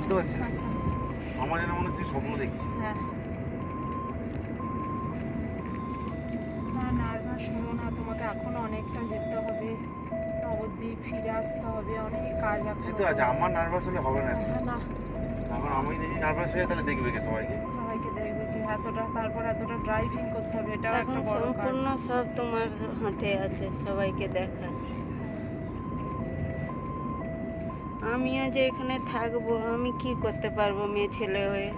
বুঝতে পারছি না, আমার যেন মনে হচ্ছে স্বপ্ন দেখছি। হ্যাঁ, না নার্ভাস হো না, তোমাকে এখনো অনেকটা যেতে হবে, নবদ্বীপ ফিরে আসতে হবে, অনেক কাজ এখন। এই তো আছে, আমার নার্ভাস হলে হবে না। না, এখন আমি যদি নার্ভাস হয়ে তাহলে দেখবে কে সবাইকে? সবাইকে দেখবে কি? এতটা, তারপর এতটা ড্রাইভিং করতে হবে, এটাও এখন একটা বড় কাজ। সম্পূর্ণ সব তোমার হাতে আছে, সবাইকে দেখা। আমিও যে এখানে থাকবো, আমি কি করতে পারবো মেয়ে ছেলে হয়ে?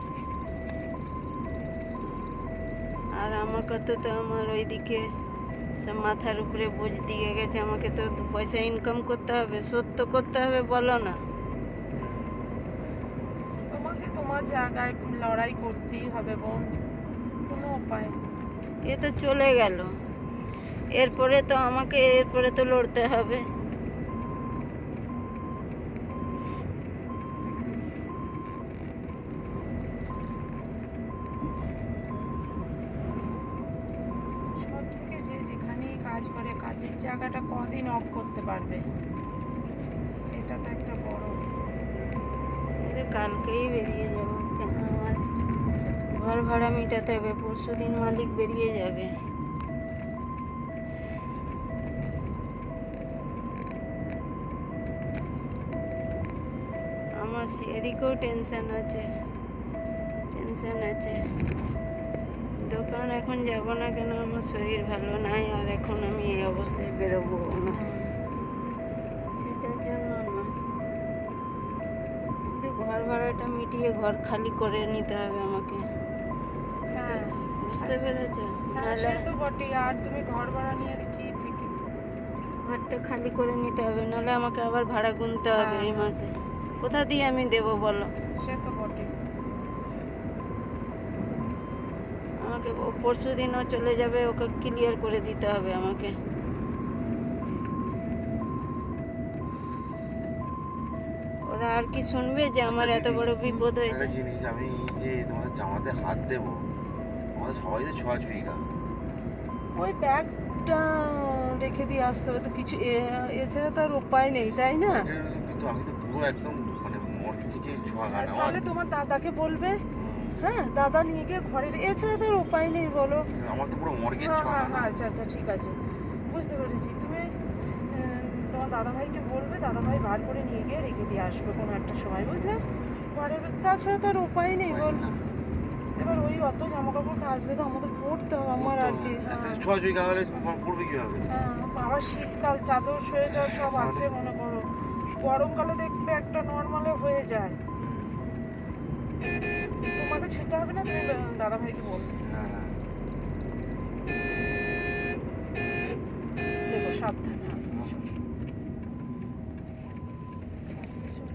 আর আমাকে তো আমার ওইদিকে সব মাথার উপরে বোঝ দিয়ে গেছে, আমাকে তো দু পয়সা ইনকাম করতে হবে, শোধ তো করতে হবে, বলো না? তোমাকে তোমার জায়গায় লড়াই করতেই হবে বোন, কোনো উপায়। এ তো চলে গেল, এরপরে তো লড়তে হবে। সব থেকে যে যেখানেই কাজ করে, কাজের জায়গাটা কদিন অফ করতে পারবে, এটা তো একটা বড়। এই তো কালকেই বেরিয়ে যাব, কেন আমার ঘর ভাড়া মেটাতে হবে, পরশুদিন মালিক বেরিয়ে যাবে। আমার সেদিকেও টেনশন আছে। দোকান এখন যাব না কেন, আমার শরীর ভালো নাই, আর এখন আমি এই অবস্থায় বেরোবো না, সেটার জন্য না। কিন্তু ঘর ভাড়াটা মিটিয়ে ঘর খালি করে নিতে হবে আমাকে, হ্যাঁ, বুঝতে পেরেছ? হ্যাঁ, নাহলে সে তো বটে। আর তুমি ঘর ভাড়া নিয়ে কি থেকে? ঘরটা খালি করে নিতে হবে, নাহলে আমাকে আবার ভাড়া গুনতে হবে এই হ্যাঁ। মাসে। কোথা দিয়ে আমি দেবো বলো? সে তো বটে। আমাকে পরশু দিনও চলে যাবে, ওকে ক্লিয়ার করে দিতে হবে আমাকে। ওরা আর কি শুনবে যে আমার এত বড় বিপদ হয়েছে? একটা জিনিস, আমি যে তোমাদের জামাতে হাত দেবো, আমাদের সবাই তো ছোঁয়াছুঁয়ি গা। ওই ব্যাগটা রেখে দিয়ে আসতে হবে তো, কিছু এছাড়া তো আর উপায় নেই, তাই না? কিন্তু আমি তো পুরো একদম মানে মর্গ থেকে ছোঁয়া গা না আমার। তাহলে তোমার দাদাকে বলবে, হ্যাঁ, দাদা নিয়ে গিয়ে ঘরে এছাড়া তো আর উপায় নেই, বলো। আমার তো পুরো মর্গের হ্যাঁ ছোঁয়া হ্যাঁ গা হ্যাঁ, না। আচ্ছা আচ্ছা, ঠিক আছে, বুঝতে পেরেছি। তুমি তোমার দাদাভাইকে বলবে, দাদাভাই বার করে নিয়ে গিয়ে রেখে দিয়ে আসবে কোনো একটা সময়, বুঝলে? ঘরে তাছাড়া তো আর উপায় নেই, বল। এবার ওই অত জামা কাপড় কাচলে তো আমাদের পরতে হবে, আমার আর কি। হ্যাঁ ছোঁয়াছুঁয়ি গা হলে পড়বে কিভাবে? হ্যাঁ, আবার শীতকাল, চাদর সোয়েটার সব আছে মনে করো। গরমকালে দেখবে একটা নর্মালে হয়ে যায়। তোমাকে ছুটতে হবে না, তুমি দাদাভাইকে বলবে। হ্যাঁ হ্যাঁ। দেখো সাবধানে, আস্তে চলো, আস্তে চলো।